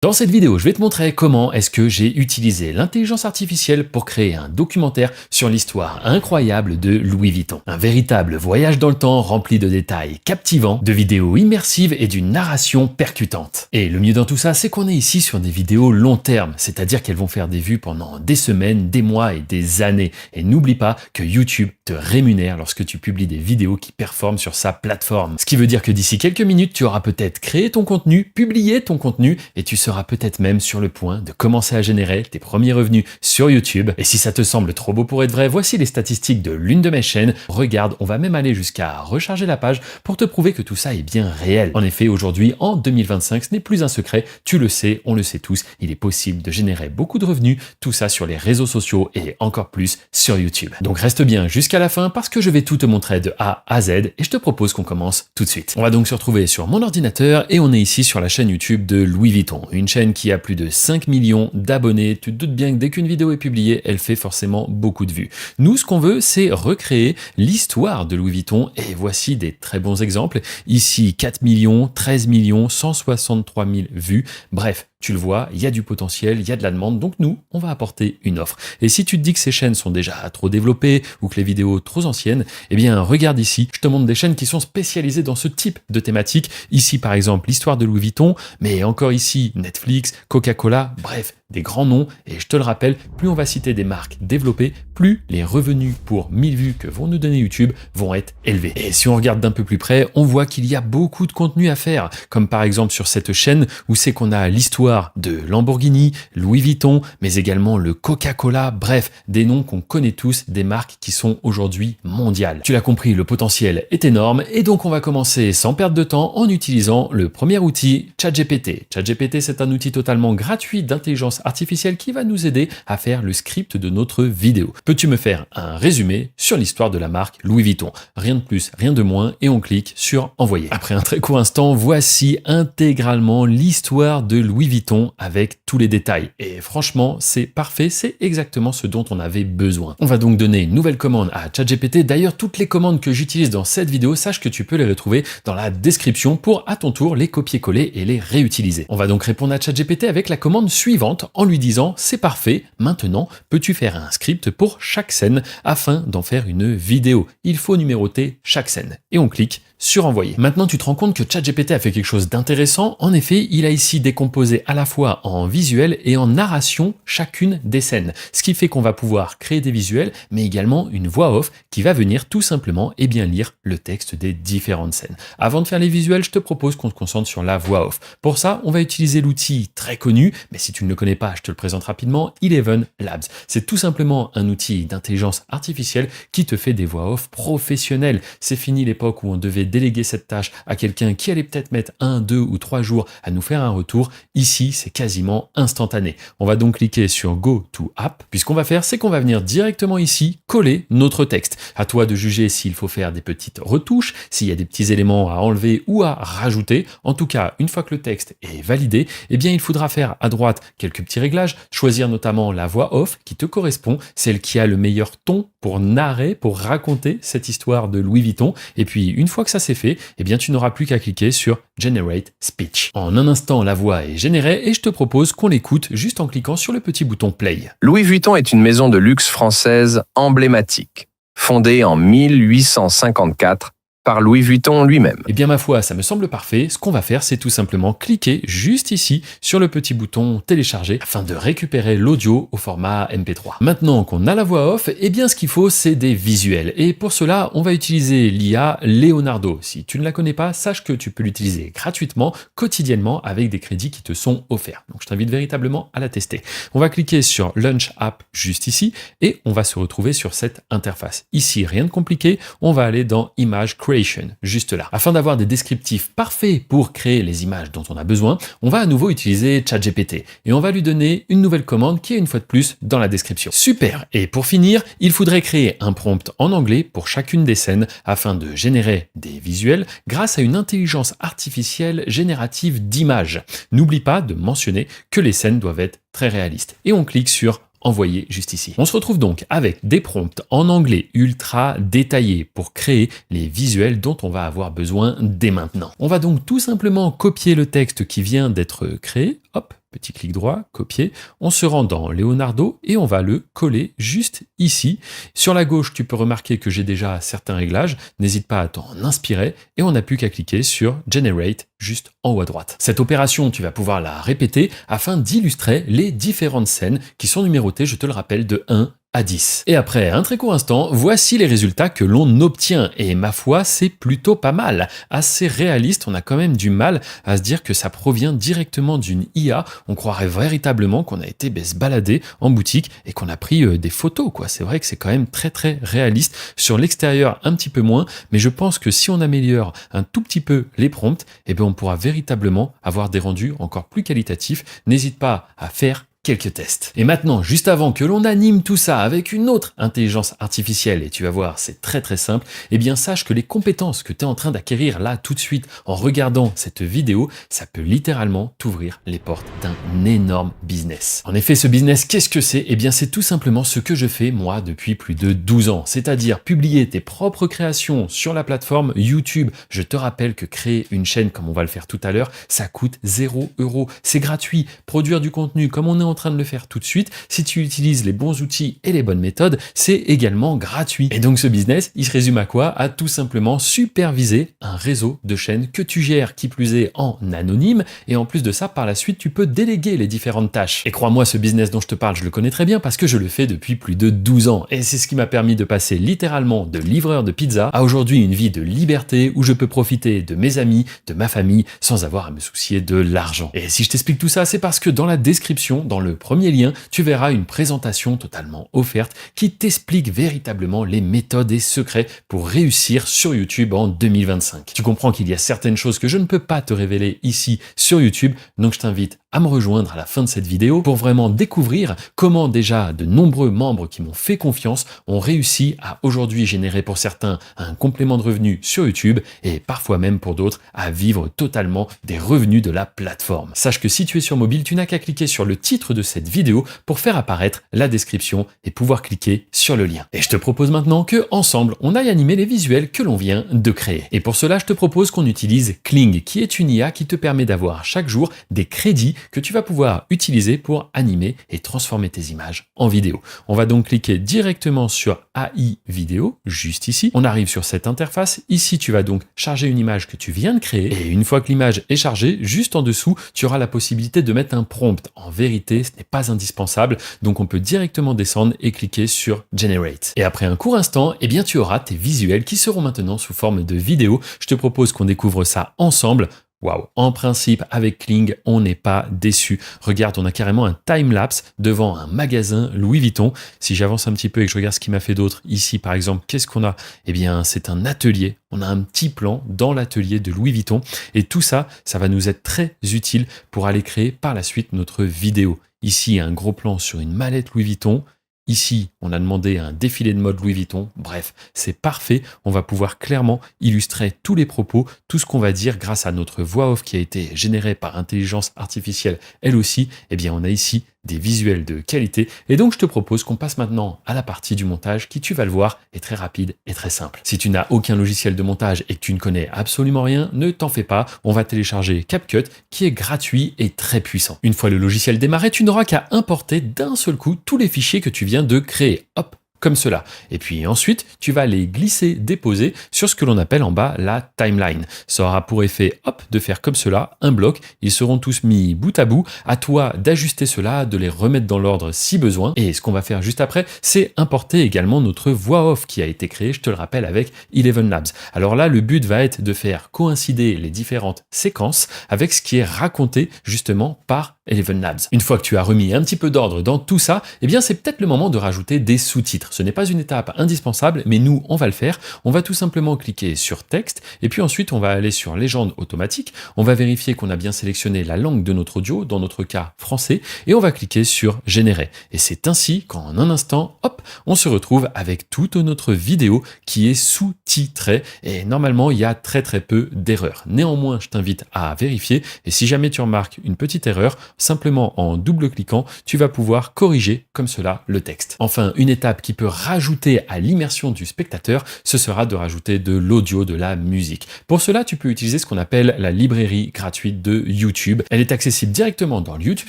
Dans cette vidéo, je vais te montrer comment est-ce que j'ai utilisé l'intelligence artificielle pour créer un documentaire sur l'histoire incroyable de Louis Vuitton. Un véritable voyage dans le temps rempli de détails captivants, de vidéos immersives et d'une narration percutante. Et le mieux dans tout ça, c'est qu'on est ici sur des vidéos long terme, c'est-à-dire qu'elles vont faire des vues pendant des semaines, des mois et des années. Et n'oublie pas que YouTube te rémunère lorsque tu publies des vidéos qui performent sur sa plateforme. Ce qui veut dire que d'ici quelques minutes, tu auras peut-être créé ton contenu, publié ton contenu et tu seras peut-être même sur le point de commencer à générer tes premiers revenus sur YouTube. Et si ça te semble trop beau pour être vrai, voici les statistiques de l'une de mes chaînes. Regarde, on va même aller jusqu'à recharger la page pour te prouver que tout ça est bien réel. En effet, aujourd'hui, en 2025, ce n'est plus un secret, tu le sais, on le sait tous, il est possible de générer beaucoup de revenus, tout ça sur les réseaux sociaux et encore plus sur YouTube. Donc reste bien jusqu'à la fin parce que je vais tout te montrer de A à Z et je te propose qu'on commence tout de suite. On va donc se retrouver sur mon ordinateur et on est ici sur la chaîne YouTube de Louis Vuitton, une chaîne qui a plus de 5 millions d'abonnés. Tu te doutes bien que dès qu'une vidéo est publiée, elle fait forcément beaucoup de vues. Nous, ce qu'on veut, c'est recréer l'histoire de Louis Vuitton et voici des très bons exemples. Ici, 4 millions, 13 millions, 163 000 vues. Bref, tu le vois, il y a du potentiel, il y a de la demande, donc nous, on va apporter une offre. Et si tu te dis que ces chaînes sont déjà trop développées ou que les vidéos trop anciennes, eh bien regarde ici, je te montre des chaînes qui sont spécialisées dans ce type de thématique. Ici par exemple, l'histoire de Louis Vuitton, mais encore ici, Netflix, Coca-Cola, bref, des grands noms. Et je te le rappelle, plus on va citer des marques développées, plus les revenus pour 1000 vues que vont nous donner YouTube vont être élevés. Et si on regarde d'un peu plus près, on voit qu'il y a beaucoup de contenu à faire, comme par exemple sur cette chaîne où c'est qu'on a l'histoire de Lamborghini, Louis Vuitton, mais également le Coca-Cola, bref, des noms qu'on connaît tous, des marques qui sont aujourd'hui mondiales. Tu l'as compris, le potentiel est énorme et donc on va commencer sans perdre de temps en utilisant le premier outil, ChatGPT. ChatGPT, c'est un outil totalement gratuit d'intelligence artificielle qui va nous aider à faire le script de notre vidéo. Peux-tu me faire un résumé sur l'histoire de la marque Louis Vuitton? Rien de plus, rien de moins et on clique sur envoyer. Après un très court instant, voici intégralement l'histoire de Louis Vuitton avec tous les détails. Et franchement, c'est parfait, c'est exactement ce dont on avait besoin. On va donc donner une nouvelle commande à ChatGPT. D'ailleurs, toutes les commandes que j'utilise dans cette vidéo, sache que tu peux les retrouver dans la description pour à ton tour les copier-coller et les réutiliser. On va donc répondre à ChatGPT avec la commande suivante en lui disant: c'est parfait, maintenant peux-tu faire un script pour chaque scène afin d'en faire une vidéo? Il faut numéroter chaque scène. Et on clique sur envoyer. Maintenant, tu te rends compte que ChatGPT a fait quelque chose d'intéressant. En effet, il a ici décomposé à la fois en visuel et en narration chacune des scènes. Ce qui fait qu'on va pouvoir créer des visuels, mais également une voix off qui va venir tout simplement bien lire le texte des différentes scènes. Avant de faire les visuels, je te propose qu'on se concentre sur la voix off. Pour ça, on va utiliser l'outil très connu, mais si tu ne le connais pas, je te le présente rapidement, Eleven Labs. C'est tout simplement un outil d'intelligence artificielle qui te fait des voix off professionnelles. C'est fini l'époque où on devait déléguer cette tâche à quelqu'un qui allait peut-être mettre 1, 2 ou 3 jours à nous faire un retour. Ici, c'est quasiment instantané. On va donc cliquer sur Go to App. Puis ce qu'on va faire, c'est qu'on va venir directement ici coller notre texte. À toi de juger s'il faut faire des petites retouches, s'il y a des petits éléments à enlever ou à rajouter. En tout cas, une fois que le texte est validé, eh bien, il faudra faire à droite quelques petits réglages, choisir notamment la voix off qui te correspond, celle qui a le meilleur ton pour narrer, pour raconter cette histoire de Louis Vuitton. Et puis, une fois que ça c'est fait, eh bien, tu n'auras plus qu'à cliquer sur Generate Speech. En un instant, la voix est générée et je te propose qu'on l'écoute juste en cliquant sur le petit bouton Play. Louis Vuitton est une maison de luxe française emblématique, fondée en 1854 par Louis Vuitton lui-même. Eh bien ma foi, ça me semble parfait. Ce qu'on va faire, c'est tout simplement cliquer juste ici sur le petit bouton télécharger afin de récupérer l'audio au format MP3. Maintenant qu'on a la voix off, eh bien ce qu'il faut, c'est des visuels. Et pour cela, on va utiliser l'IA Leonardo. Si tu ne la connais pas, sache que tu peux l'utiliser gratuitement, quotidiennement, avec des crédits qui te sont offerts. Donc je t'invite véritablement à la tester. On va cliquer sur Launch App juste ici et on va se retrouver sur cette interface. Ici, rien de compliqué, on va aller dans Image Creation, juste là. Afin d'avoir des descriptifs parfaits pour créer les images dont on a besoin, on va à nouveau utiliser ChatGPT et on va lui donner une nouvelle commande qui est une fois de plus dans la description. Super! Et pour finir, il faudrait créer un prompt en anglais pour chacune des scènes afin de générer des visuels grâce à une intelligence artificielle générative d'images. N'oublie pas de mentionner que les scènes doivent être très réalistes. Et on clique sur envoyé juste ici. On se retrouve donc avec des prompts en anglais ultra détaillés pour créer les visuels dont on va avoir besoin dès maintenant. On va donc tout simplement copier le texte qui vient d'être créé, hop, petit clic droit, copier, on se rend dans Leonardo et on va le coller juste ici. Sur la gauche, tu peux remarquer que j'ai déjà certains réglages, n'hésite pas à t'en inspirer et on n'a plus qu'à cliquer sur Generate juste en haut à droite. Cette opération, tu vas pouvoir la répéter afin d'illustrer les différentes scènes qui sont numérotées, je te le rappelle, de 1 à 10. Et après un très court instant, voici les résultats que l'on obtient. Et ma foi, c'est plutôt pas mal. Assez réaliste, on a quand même du mal à se dire que ça provient directement d'une IA. On croirait véritablement qu'on a été se balader en boutique et qu'on a pris des photos, quoi. C'est vrai que c'est quand même très très réaliste. Sur l'extérieur, un petit peu moins, mais je pense que si on améliore un tout petit peu les prompts, eh bien on pourra véritablement avoir des rendus encore plus qualitatifs. N'hésite pas à faire quelques tests. Et maintenant, juste avant que l'on anime tout ça avec une autre intelligence artificielle, et tu vas voir, c'est très très simple, eh bien sache que les compétences que tu es en train d'acquérir là tout de suite en regardant cette vidéo, ça peut littéralement t'ouvrir les portes d'un énorme business. En effet, ce business, qu'est-ce que c'est? Eh bien c'est tout simplement ce que je fais moi depuis plus de 12 ans, c'est-à-dire publier tes propres créations sur la plateforme YouTube. Je te rappelle que créer une chaîne, comme on va le faire tout à l'heure, ça coûte 0 €. C'est gratuit. Produire du contenu comme on est en train de le faire tout de suite, si tu utilises les bons outils et les bonnes méthodes, c'est également gratuit. Et donc ce business, il se résume à quoi? À tout simplement superviser un réseau de chaînes que tu gères, qui plus est en anonyme, et en plus de ça, par la suite, tu peux déléguer les différentes tâches. Et crois-moi, ce business dont je te parle, je le connais très bien parce que je le fais depuis plus de 12 ans. Et c'est ce qui m'a permis de passer littéralement de livreur de pizza à aujourd'hui une vie de liberté où je peux profiter de mes amis, de ma famille, sans avoir à me soucier de l'argent. Et si je t'explique tout ça, c'est parce que dans la description, dans le premier lien, tu verras une présentation totalement offerte qui t'explique véritablement les méthodes et secrets pour réussir sur YouTube en 2025. Tu comprends qu'il y a certaines choses que je ne peux pas te révéler ici sur YouTube, donc je t'invite à me rejoindre à la fin de cette vidéo pour vraiment découvrir comment déjà de nombreux membres qui m'ont fait confiance ont réussi à aujourd'hui générer pour certains un complément de revenus sur YouTube et parfois même pour d'autres à vivre totalement des revenus de la plateforme. Sache que si tu es sur mobile, tu n'as qu'à cliquer sur le titre de cette vidéo pour faire apparaître la description et pouvoir cliquer sur le lien. Et je te propose maintenant que ensemble on aille animer les visuels que l'on vient de créer. Et pour cela, je te propose qu'on utilise Kling, qui est une IA qui te permet d'avoir chaque jour des crédits que tu vas pouvoir utiliser pour animer et transformer tes images en vidéo. On va donc cliquer directement sur AI vidéo, juste ici. On arrive sur cette interface. Ici, tu vas donc charger une image que tu viens de créer. Et une fois que l'image est chargée, juste en dessous, tu auras la possibilité de mettre un prompt. En vérité, ce n'est pas indispensable. Donc, on peut directement descendre et cliquer sur Generate. Et après un court instant, eh bien, tu auras tes visuels qui seront maintenant sous forme de vidéo. Je te propose qu'on découvre ça ensemble. Waouh, en principe, avec Kling, on n'est pas déçu. Regarde, on a carrément un time-lapse devant un magasin Louis Vuitton. Si j'avance un petit peu et que je regarde ce qu'il m'a fait d'autre, ici par exemple, qu'est-ce qu'on a? Eh bien, c'est un atelier. On a un petit plan dans l'atelier de Louis Vuitton. Et tout ça, ça va nous être très utile pour aller créer par la suite notre vidéo. Ici, un gros plan sur une mallette Louis Vuitton. Ici, on a demandé un défilé de mode Louis Vuitton. Bref, c'est parfait. On va pouvoir clairement illustrer tous les propos, tout ce qu'on va dire grâce à notre voix off qui a été générée par intelligence artificielle, elle aussi. Eh bien, on a ici des visuels de qualité. Et donc, je te propose qu'on passe maintenant à la partie du montage qui, tu vas le voir, est très rapide et très simple. Si tu n'as aucun logiciel de montage et que tu ne connais absolument rien, ne t'en fais pas. On va télécharger CapCut qui est gratuit et très puissant. Une fois le logiciel démarré, tu n'auras qu'à importer d'un seul coup tous les fichiers que tu viens de créer. Hop, comme cela. Et puis ensuite, tu vas les glisser, déposer sur ce que l'on appelle en bas la timeline. Ça aura pour effet, hop, de faire comme cela, un bloc. Ils seront tous mis bout à bout. À toi d'ajuster cela, de les remettre dans l'ordre si besoin. Et ce qu'on va faire juste après, c'est importer également notre voix off qui a été créée, je te le rappelle, avec Eleven Labs. Alors là, le but va être de faire coïncider les différentes séquences avec ce qui est raconté justement par Eleven Labs. Une fois que tu as remis un petit peu d'ordre dans tout ça, eh bien c'est peut-être le moment de rajouter des sous-titres. Ce n'est pas une étape indispensable, mais nous, on va le faire. On va tout simplement cliquer sur texte, et puis ensuite, on va aller sur légende automatique. On va vérifier qu'on a bien sélectionné la langue de notre audio, dans notre cas français, et on va cliquer sur générer. Et c'est ainsi qu'en un instant, hop, on se retrouve avec toute notre vidéo qui est sous-titrée, et normalement, il y a très très peu d'erreurs. Néanmoins, je t'invite à vérifier, et si jamais tu remarques une petite erreur, simplement en double-cliquant, tu vas pouvoir corriger comme cela le texte. Enfin, une étape qui peux rajouter à l'immersion du spectateur, ce sera de rajouter de l'audio, de la musique. Pour cela, tu peux utiliser ce qu'on appelle la librairie gratuite de YouTube. Elle est accessible directement dans le YouTube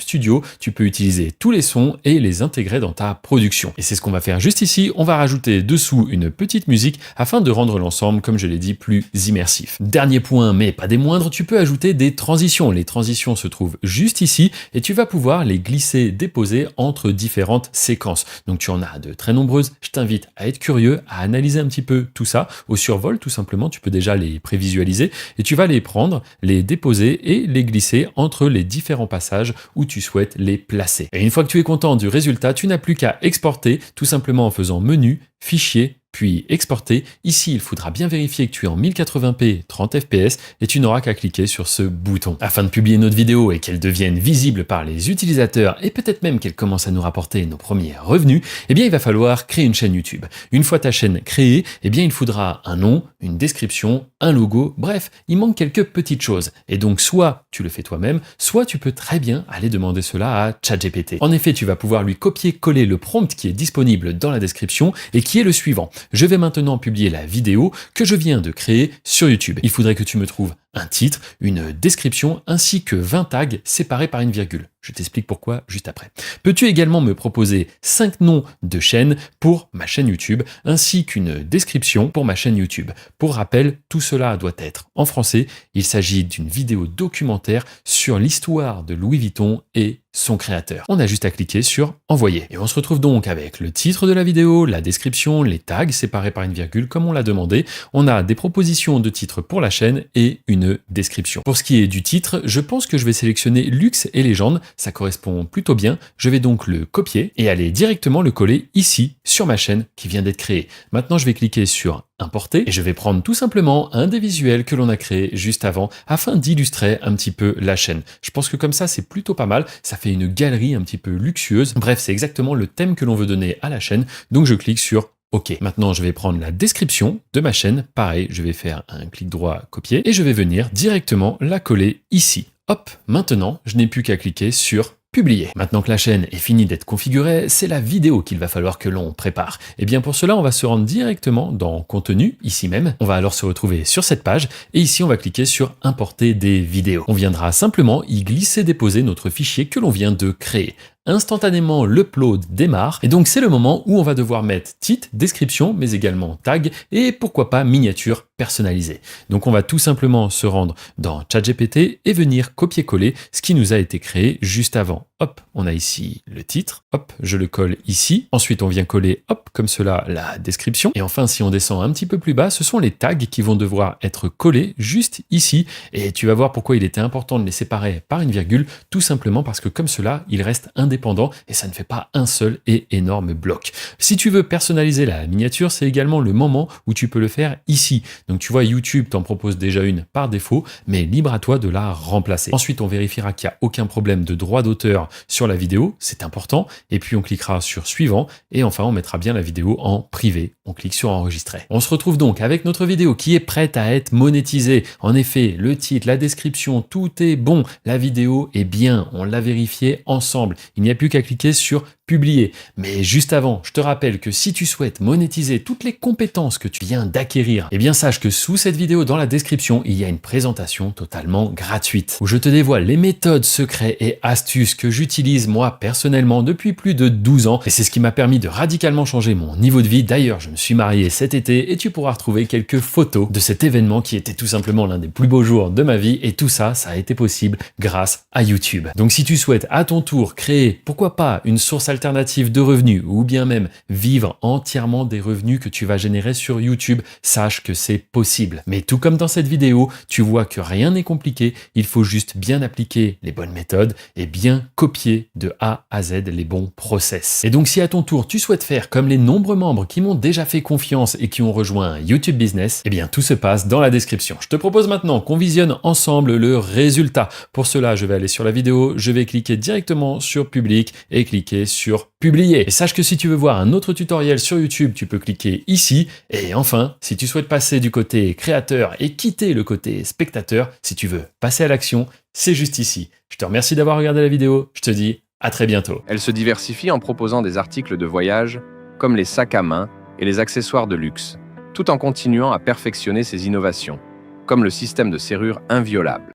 Studio. Tu peux utiliser tous les sons et les intégrer dans ta production. Et c'est ce qu'on va faire juste ici. On va rajouter dessous une petite musique afin de rendre l'ensemble, comme je l'ai dit, plus immersif. Dernier point, mais pas des moindres, tu peux ajouter des transitions. Les transitions se trouvent juste ici et tu vas pouvoir les glisser, déposer entre différentes séquences. Donc tu en as de très nombreuses. Je t'invite à être curieux, à analyser un petit peu tout ça. Au survol, tout simplement, tu peux déjà les prévisualiser et tu vas les prendre, les déposer et les glisser entre les différents passages où tu souhaites les placer. Et une fois que tu es content du résultat, tu n'as plus qu'à exporter tout simplement en faisant menu, fichier, puis exporter. Ici, il faudra bien vérifier que tu es en 1080p 30 fps et tu n'auras qu'à cliquer sur ce bouton. Afin de publier notre vidéo et qu'elle devienne visible par les utilisateurs et peut-être même qu'elle commence à nous rapporter nos premiers revenus, eh bien il va falloir créer une chaîne YouTube. Une fois ta chaîne créée, eh bien il faudra un nom, une description, un logo, bref, il manque quelques petites choses. Et donc soit tu le fais toi-même, soit tu peux très bien aller demander cela à ChatGPT. En effet, tu vas pouvoir lui copier-coller le prompt qui est disponible dans la description et qui est le suivant. Je vais maintenant publier la vidéo que je viens de créer sur YouTube. Il faudrait que tu me trouves un titre, une description ainsi que 20 tags séparés par une virgule. Je t'explique pourquoi juste après. Peux-tu également me proposer 5 noms de chaînes pour ma chaîne YouTube ainsi qu'une description pour ma chaîne YouTube. Pour rappel, tout cela doit être en français. Il s'agit d'une vidéo documentaire sur l'histoire de Louis Vuitton et son créateur. On a juste à cliquer sur envoyer. Et on se retrouve donc avec le titre de la vidéo, la description, les tags séparés par une virgule comme on l'a demandé. On a des propositions de titres pour la chaîne et une description. Pour ce qui est du titre, je pense que je vais sélectionner Luxe et légende. Ça correspond plutôt bien. Je vais donc le copier et aller directement le coller ici sur ma chaîne qui vient d'être créée. Maintenant, je vais cliquer sur importer et je vais prendre tout simplement un des visuels que l'on a créé juste avant afin d'illustrer un petit peu la chaîne. Je pense que comme ça, c'est plutôt pas mal. Ça fait une galerie un petit peu luxueuse. Bref, c'est exactement le thème que l'on veut donner à la chaîne. Donc, je clique sur OK. Maintenant, je vais prendre la description de ma chaîne. Pareil, je vais faire un clic droit, copier, et je vais venir directement la coller ici. Hop, maintenant, je n'ai plus qu'à cliquer sur publier. Maintenant que la chaîne est finie d'être configurée, c'est la vidéo qu'il va falloir que l'on prépare. Et bien pour cela, on va se rendre directement dans contenu, ici même. On va alors se retrouver sur cette page et ici on va cliquer sur importer des vidéos. On viendra simplement y glisser déposer notre fichier que l'on vient de créer. Instantanément, l'upload démarre et donc c'est le moment où on va devoir mettre titre, description, mais également tag et pourquoi pas miniature personnalisée. Donc on va tout simplement se rendre dans ChatGPT et venir copier-coller ce qui nous a été créé juste avant. Hop, on a ici le titre, hop, je le colle ici. Ensuite, on vient coller, hop, comme cela, la description. Et enfin, si on descend un petit peu plus bas, ce sont les tags qui vont devoir être collés juste ici. Et tu vas voir pourquoi il était important de les séparer par une virgule, tout simplement parce que comme cela, ils restent indépendants et ça ne fait pas un seul et énorme bloc. Si tu veux personnaliser la miniature, c'est également le moment où tu peux le faire ici. Donc tu vois, YouTube t'en propose déjà une par défaut, mais libre à toi de la remplacer. Ensuite, on vérifiera qu'il n'y a aucun problème de droit d'auteur sur la vidéo, c'est important, et puis on cliquera sur suivant, et enfin on mettra bien la vidéo en privé. On clique sur enregistrer. On se retrouve donc avec notre vidéo qui est prête à être monétisée. En effet, le titre, la description, tout est bon. La vidéo est bien, on l'a vérifié ensemble. Il n'y a plus qu'à cliquer sur publier. Mais juste avant, je te rappelle que si tu souhaites monétiser toutes les compétences que tu viens d'acquérir, eh bien sache que sous cette vidéo, dans la description, il y a une présentation totalement gratuite où je te dévoile les méthodes, secrets et astuces que j'utilise moi personnellement depuis plus de 12 ans et c'est ce qui m'a permis de radicalement changer mon niveau de vie. D'ailleurs, je me suis marié cet été et tu pourras retrouver quelques photos de cet événement qui était tout simplement l'un des plus beaux jours de ma vie et tout ça, ça a été possible grâce à YouTube. Donc si tu souhaites à ton tour créer, pourquoi pas, une source alternative de revenus ou bien même vivre entièrement des revenus que tu vas générer sur YouTube, sache que c'est possible. Mais tout comme dans cette vidéo, tu vois que rien n'est compliqué, il faut juste bien appliquer les bonnes méthodes et bien copier de A à Z les bons process. Et donc si à ton tour tu souhaites faire comme les nombreux membres qui m'ont déjà fait confiance et qui ont rejoint YouTube Business, eh bien tout se passe dans la description. Je te propose maintenant qu'on visionne ensemble le résultat. Pour cela, je vais aller sur la vidéo, je vais cliquer directement sur public et cliquer sur publier. Et sache que si tu veux voir un autre tutoriel sur YouTube, tu peux cliquer ici. Et enfin, si tu souhaites passer du côté créateur et quitter le côté spectateur, si tu veux passer à l'action, c'est juste ici. Je te remercie d'avoir regardé la vidéo. Je te dis à très bientôt. Elle se diversifie en proposant des articles de voyage, comme les sacs à main et les accessoires de luxe, tout en continuant à perfectionner ses innovations, comme le système de serrure inviolable.